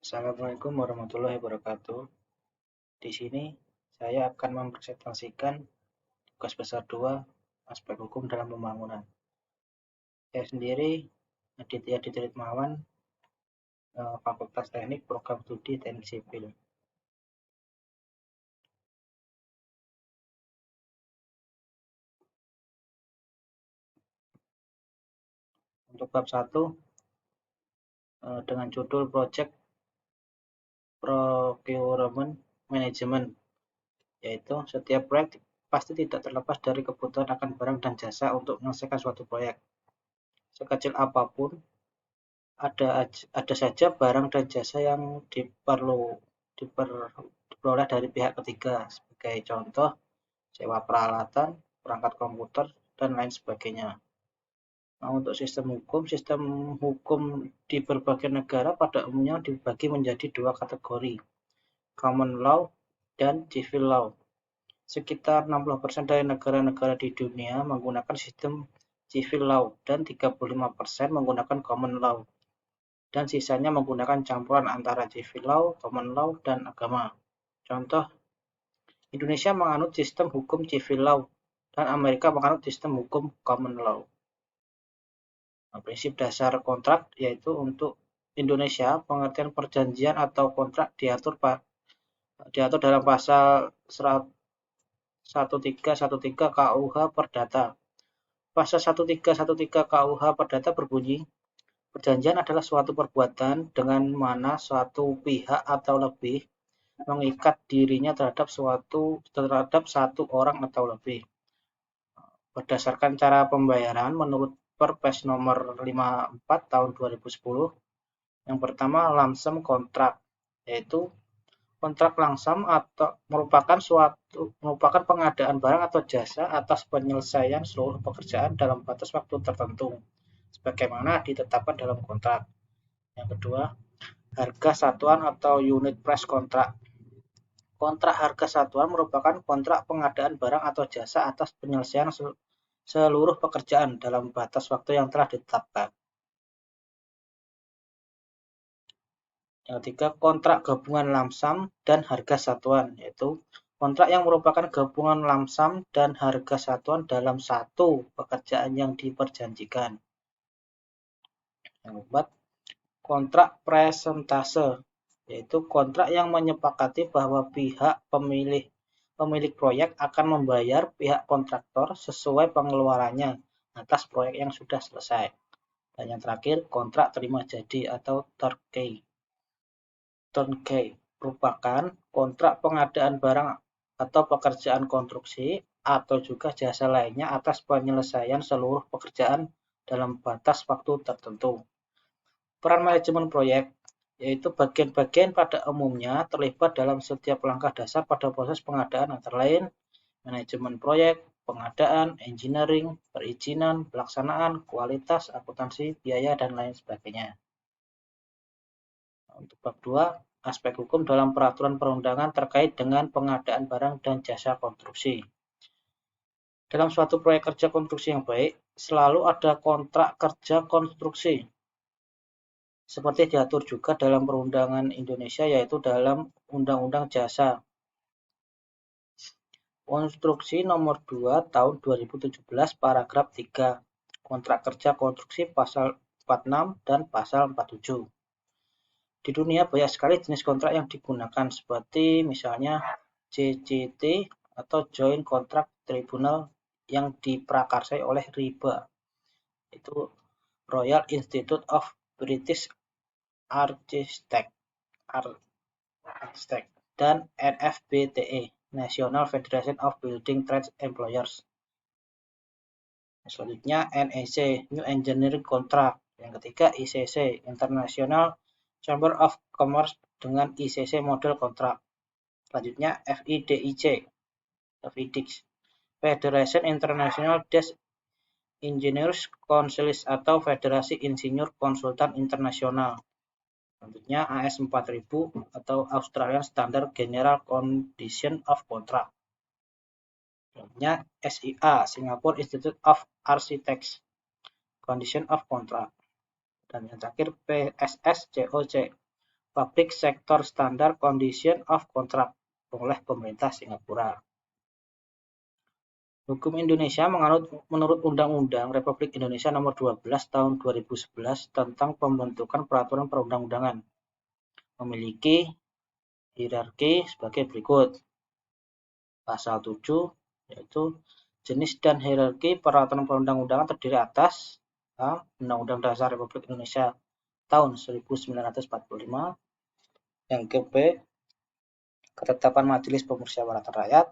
Assalamualaikum warahmatullahi wabarakatuh. Di sini saya akan mempresentasikan tugas besar 2 aspek hukum dalam pembangunan. Saya sendiri Aditya Ditritmawan, Fakultas Teknik Program Studi Teknik Sipil. Untuk bab 1 dengan judul Project Procurement Management, yaitu setiap proyek pasti tidak terlepas dari kebutuhan akan barang dan jasa untuk menyelesaikan suatu proyek. Sekecil apapun, ada saja barang dan jasa yang diperoleh dari pihak ketiga. Sebagai contoh, sewa peralatan, perangkat komputer, dan lain sebagainya. Nah, untuk sistem hukum di berbagai negara pada umumnya dibagi menjadi 2 kategori, common law dan civil law. Sekitar 60% dari negara-negara di dunia menggunakan sistem civil law dan 35% menggunakan common law, dan sisanya menggunakan campuran antara civil law, common law, dan agama. Contoh, Indonesia menganut sistem hukum civil law dan Amerika menganut sistem hukum common law. Nah, prinsip dasar kontrak yaitu untuk Indonesia, pengertian perjanjian atau kontrak diatur dalam pasal 1313 KUH Perdata. Pasal 1313 KUH Perdata berbunyi, perjanjian adalah suatu perbuatan dengan mana suatu pihak atau lebih mengikat dirinya terhadap satu orang atau lebih. Berdasarkan cara pembayaran menurut Perpres nomor 54 tahun 2010, yang pertama lump sum kontrak, yaitu kontrak lump sum atau merupakan pengadaan barang atau jasa atas penyelesaian seluruh pekerjaan dalam batas waktu tertentu, sebagaimana ditetapkan dalam kontrak. Yang kedua, harga satuan atau unit price kontrak. Kontrak harga satuan merupakan kontrak pengadaan barang atau jasa atas penyelesaian seluruh pekerjaan dalam batas waktu yang telah ditetapkan. Yang ketiga, kontrak gabungan lump sum dan harga satuan, yaitu kontrak yang merupakan gabungan lump sum dan harga satuan dalam satu pekerjaan yang diperjanjikan. Yang keempat, kontrak presentase, yaitu kontrak yang menyepakati bahwa pihak pemilik proyek akan membayar pihak kontraktor sesuai pengeluarannya atas proyek yang sudah selesai. Dan yang terakhir, kontrak terima jadi atau turnkey merupakan kontrak pengadaan barang atau pekerjaan konstruksi atau juga jasa lainnya atas penyelesaian seluruh pekerjaan dalam batas waktu tertentu. Peran manajemen proyek, yaitu bagian-bagian pada umumnya terlibat dalam setiap langkah dasar pada proses pengadaan antara lain manajemen proyek, pengadaan, engineering, perizinan, pelaksanaan, kualitas, akuntansi, biaya, dan lain sebagainya. Untuk bab 2, aspek hukum dalam peraturan perundangan terkait dengan pengadaan barang dan jasa konstruksi. Dalam suatu proyek kerja konstruksi yang baik, selalu ada kontrak kerja konstruksi. Seperti diatur juga dalam perundangan Indonesia, yaitu dalam Undang-Undang Jasa Konstruksi Nomor 2 Tahun 2017 Paragraf 3, Kontrak Kerja Konstruksi Pasal 46 dan Pasal 47. Di dunia banyak sekali jenis kontrak yang digunakan, seperti misalnya JCT atau Joint Contract Tribunal yang diprakarsai oleh RIBA, itu Royal Institute of British Architects, dan NFBTE, National Federation of Building Trades Employers. Selanjutnya NEC, New Engineering Contract. Yang ketiga ICC, International Chamber of Commerce dengan ICC Model Contract. Selanjutnya FIDIC, Federation International des Engineers Councils atau Federasi Insinyur Konsultan Internasional. Selanjutnya AS 4000 atau Australian Standard General Condition of Contract. Selanjutnya SIA, Singapore Institute of Architects, Condition of Contract. Dan yang terakhir PSSCOC, Public Sector Standard Condition of Contract oleh pemerintah Singapura. Hukum Indonesia menurut Undang-Undang Republik Indonesia Nomor 12 Tahun 2011 tentang pembentukan peraturan perundang-undangan memiliki hierarki sebagai berikut. Pasal 7 yaitu jenis dan hierarki peraturan perundang-undangan terdiri atas Undang-Undang Dasar Republik Indonesia tahun 1945, yang ke-B ketetapan Majelis Pemusyawaratan Rakyat,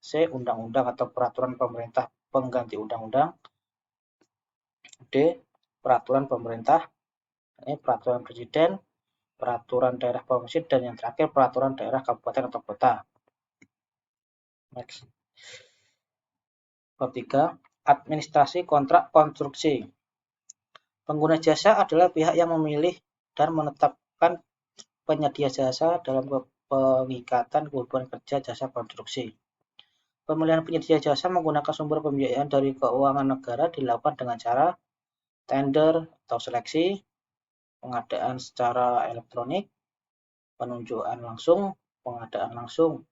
C. Undang-undang atau peraturan pemerintah pengganti undang-undang, D. Peraturan pemerintah, ini peraturan presiden, peraturan daerah provinsi, dan yang terakhir peraturan daerah kabupaten atau kota. Next. Bab 3. Administrasi kontrak konstruksi. Pengguna jasa adalah pihak yang memilih dan menetapkan penyedia jasa dalam pengikatan hubungan kerja jasa konstruksi. Pemilihan penyedia jasa menggunakan sumber pembiayaan dari keuangan negara dilakukan dengan cara tender atau seleksi, pengadaan secara elektronik, penunjukan langsung, pengadaan langsung.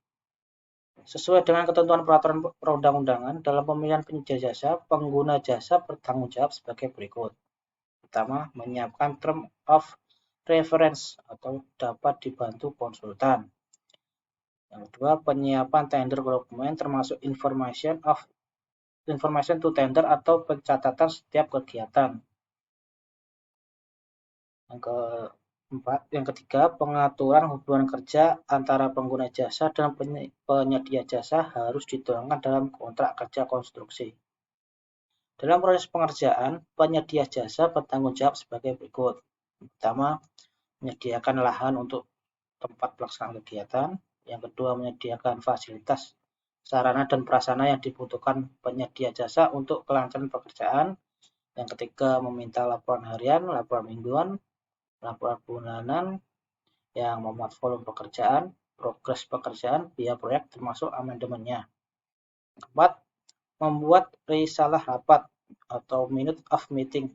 Sesuai dengan ketentuan peraturan perundang-undangan, dalam pemilihan penyedia jasa, pengguna jasa bertanggung jawab sebagai berikut. Pertama, menyiapkan term of reference atau dapat dibantu konsultan. Yang kedua, penyiapan tender dokumen termasuk information to tender atau pencatatan setiap kegiatan. Yang ketiga, pengaturan hubungan kerja antara pengguna jasa dan penyedia jasa harus dituangkan dalam kontrak kerja konstruksi. Dalam proses pengerjaan, penyedia jasa bertanggung jawab sebagai berikut. Pertama, menyediakan lahan untuk tempat pelaksanaan kegiatan. Yang kedua, menyediakan fasilitas, sarana dan prasarana yang dibutuhkan penyedia jasa untuk kelancaran pekerjaan. Yang ketiga, meminta laporan harian, laporan mingguan, laporan bulanan yang memuat volume pekerjaan, progres pekerjaan, biaya proyek termasuk amandemennya. Keempat, membuat risalah rapat atau minute of meeting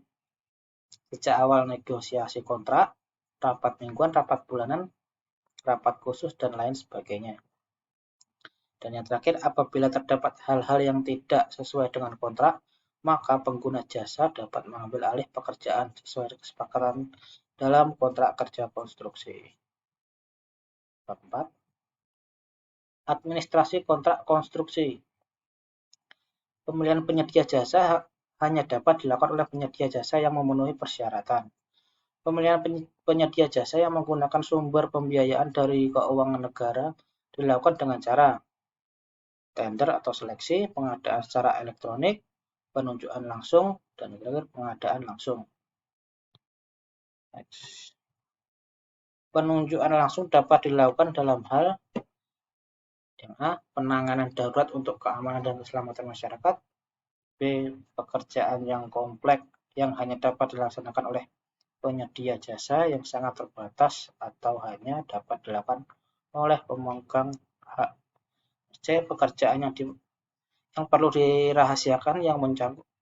sejak awal negosiasi kontrak, rapat mingguan, rapat bulanan, rapat khusus, dan lain sebagainya. Dan yang terakhir, apabila terdapat hal-hal yang tidak sesuai dengan kontrak, maka pengguna jasa dapat mengambil alih pekerjaan sesuai kesepakatan dalam kontrak kerja konstruksi. Bab 4. Administrasi kontrak konstruksi. Pemilihan penyedia jasa hanya dapat dilakukan oleh penyedia jasa yang memenuhi persyaratan. Pemilihan penyedia jasa yang menggunakan sumber pembiayaan dari keuangan negara dilakukan dengan cara tender atau seleksi, pengadaan secara elektronik, penunjukan langsung, dan pengadaan langsung. Next. Penunjukan langsung dapat dilakukan dalam hal yang A. Penanganan darurat untuk keamanan dan keselamatan masyarakat. B. Pekerjaan yang kompleks yang hanya dapat dilaksanakan oleh penyedia jasa yang sangat terbatas atau hanya dapat dilakukan oleh pemegang hak. C. Pekerjaan yang perlu dirahasiakan yang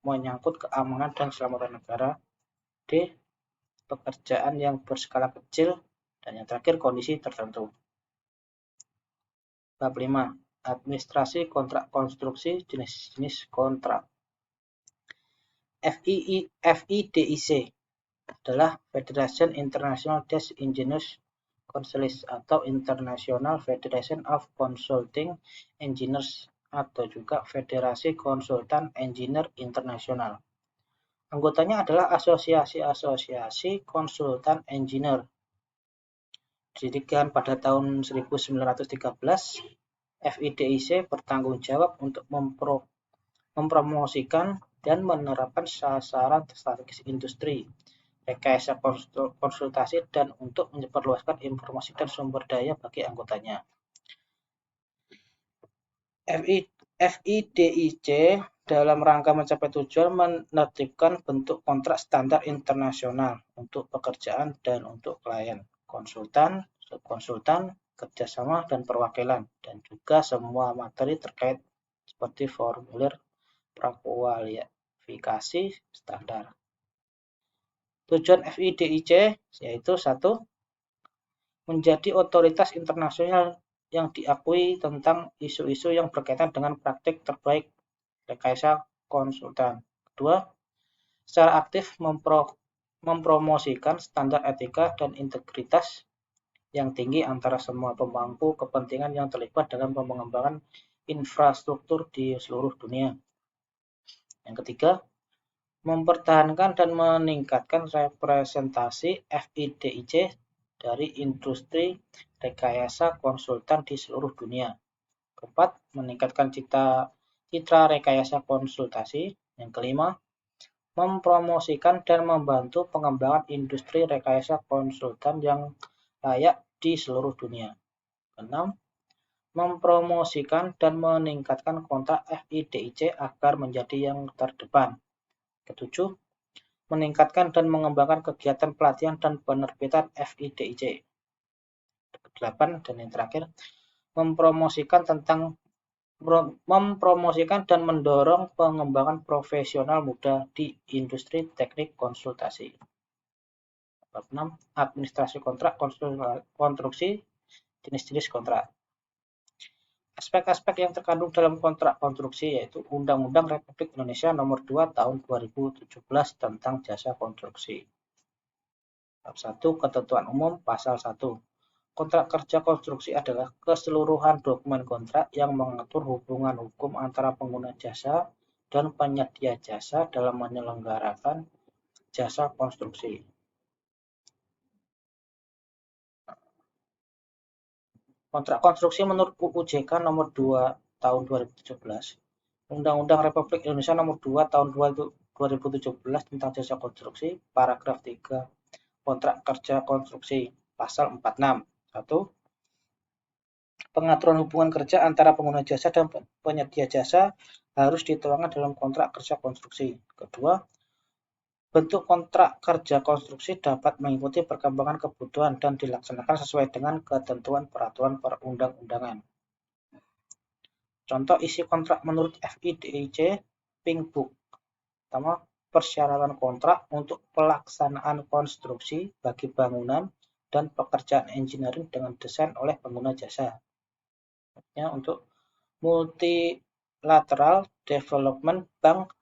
menyangkut keamanan dan keselamatan negara. D. Pekerjaan yang berskala kecil. Dan yang terakhir, kondisi tertentu. Bab 5. Administrasi kontrak konstruksi, jenis-jenis kontrak. FIDIC adalah Federation International des Engineers Councils atau International Federation of Consulting Engineers atau juga Federasi Konsultan Engineer Internasional. Anggotanya adalah asosiasi-asosiasi konsultan engineer. Didirikan pada tahun 1913, FIDIC bertanggung jawab untuk mempromosikan dan menerapkan sasaran strategis industri, rekayasa konsultasi, dan untuk memperluaskan informasi dan sumber daya bagi anggotanya. FIDIC dalam rangka mencapai tujuan menertibkan bentuk kontrak standar internasional untuk pekerjaan dan untuk klien, konsultan, subkonsultan, kerjasama, dan perwakilan, dan juga semua materi terkait seperti formulir prakualifikasi standar. Tujuan FIDIC yaitu 1. menjadi otoritas internasional yang diakui tentang isu-isu yang berkaitan dengan praktik terbaik rekayasa konsultan. Kedua, secara aktif mempromosikan standar etika dan integritas yang tinggi antara semua pemangku kepentingan yang terlibat dalam pengembangan infrastruktur di seluruh dunia. Yang ketiga, mempertahankan dan meningkatkan representasi FIDIC dari industri rekayasa konsultan di seluruh dunia. Keempat, meningkatkan citra rekayasa konsultasi. Yang kelima, mempromosikan dan membantu pengembangan industri rekayasa konsultan yang layak di seluruh dunia. Keenam, mempromosikan dan meningkatkan kontrak FIDIC agar menjadi yang terdepan. Ketujuh, meningkatkan dan mengembangkan kegiatan pelatihan dan penerbitan FIDIC. Kedelapan, dan yang terakhir, mempromosikan dan mendorong pengembangan profesional muda di industri teknik konsultasi. Bab 6, administrasi kontrak konstruksi, jenis-jenis kontrak. Aspek-aspek yang terkandung dalam kontrak konstruksi yaitu Undang-Undang Republik Indonesia Nomor 2 Tahun 2017 tentang Jasa Konstruksi. Bab 1, Ketentuan Umum, Pasal 1. Kontrak kerja konstruksi adalah keseluruhan dokumen kontrak yang mengatur hubungan hukum antara pengguna jasa dan penyedia jasa dalam menyelenggarakan jasa konstruksi. Kontrak konstruksi menurut UU JK Nomor 2 Tahun 2017, Undang-Undang Republik Indonesia Nomor 2 Tahun 2017 tentang Jasa Konstruksi, paragraf 3, Kontrak Kerja Konstruksi, Pasal 46. 1. Pengaturan hubungan kerja antara pengguna jasa dan penyedia jasa harus dituangkan dalam kontrak kerja konstruksi. Kedua, bentuk kontrak kerja konstruksi dapat mengikuti perkembangan kebutuhan dan dilaksanakan sesuai dengan ketentuan peraturan perundang-undangan. Contoh isi kontrak menurut FIDIC Pink Book. Pertama, persyaratan kontrak untuk pelaksanaan konstruksi bagi bangunan dan pekerjaan engineering dengan desain oleh pengguna jasa. Untuk Multilateral Development Bank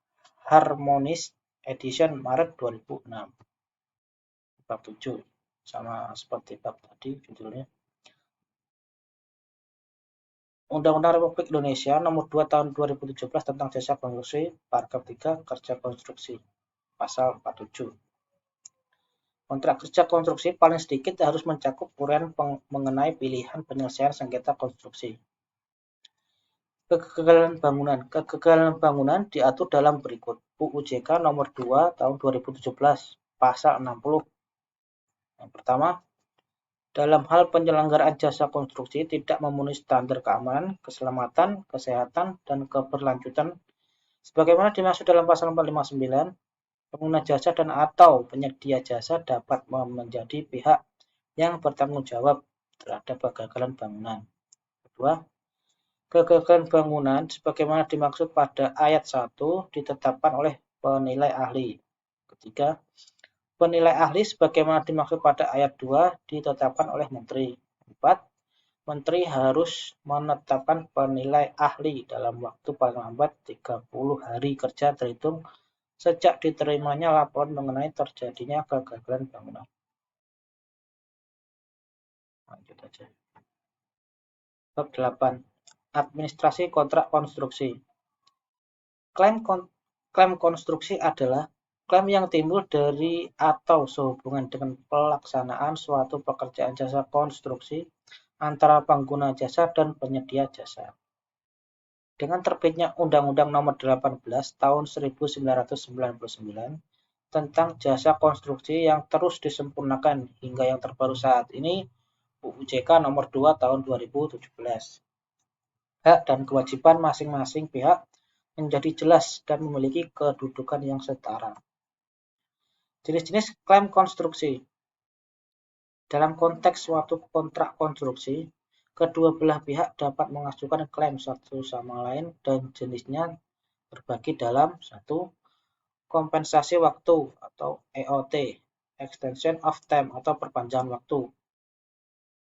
Harmonized Edition Maret 2006. Bab 7 sama seperti bab tadi judulnya. Undang-Undang Republik Indonesia Nomor 2 Tahun 2017 tentang Jasa Konstruksi, paragraf 3, Kerja Konstruksi, Pasal 47. Kontrak kerja konstruksi paling sedikit harus mencakup uraian mengenai pilihan penyelesaian sengketa konstruksi. Kegagalan bangunan. Kegagalan bangunan diatur dalam berikut. UU JK Nomor 2 Tahun 2017, Pasal 60. Yang pertama, dalam hal penyelenggaraan jasa konstruksi tidak memenuhi standar keamanan, keselamatan, kesehatan, dan keberlanjutan sebagaimana dimaksud dalam Pasal 459, pengguna jasa dan atau penyedia jasa dapat menjadi pihak yang bertanggung jawab terhadap kegagalan bangunan. Kedua, kegagalan bangunan sebagaimana dimaksud pada ayat 1 ditetapkan oleh penilai ahli. Ketiga, penilai ahli sebagaimana dimaksud pada ayat 2 ditetapkan oleh Menteri. 4. Menteri harus menetapkan penilai ahli dalam waktu paling lambat 30 hari kerja terhitung sejak diterimanya laporan mengenai terjadinya kegagalan bangunan. Lanjut aja. Bab 8. Administrasi kontrak konstruksi. Klaim konstruksi adalah klaim yang timbul dari atau sehubungan dengan pelaksanaan suatu pekerjaan jasa konstruksi antara pengguna jasa dan penyedia jasa. Dengan terbitnya Undang-Undang Nomor 18 Tahun 1999 tentang jasa konstruksi yang terus disempurnakan hingga yang terbaru saat ini, UU JK Nomor 2 Tahun 2017. Hak dan kewajiban masing-masing pihak menjadi jelas dan memiliki kedudukan yang setara. Jenis-jenis klaim konstruksi. Dalam konteks suatu kontrak konstruksi, kedua belah pihak dapat mengajukan klaim satu sama lain dan jenisnya terbagi dalam 1. Kompensasi waktu atau EOT, Extension of Time atau perpanjangan waktu,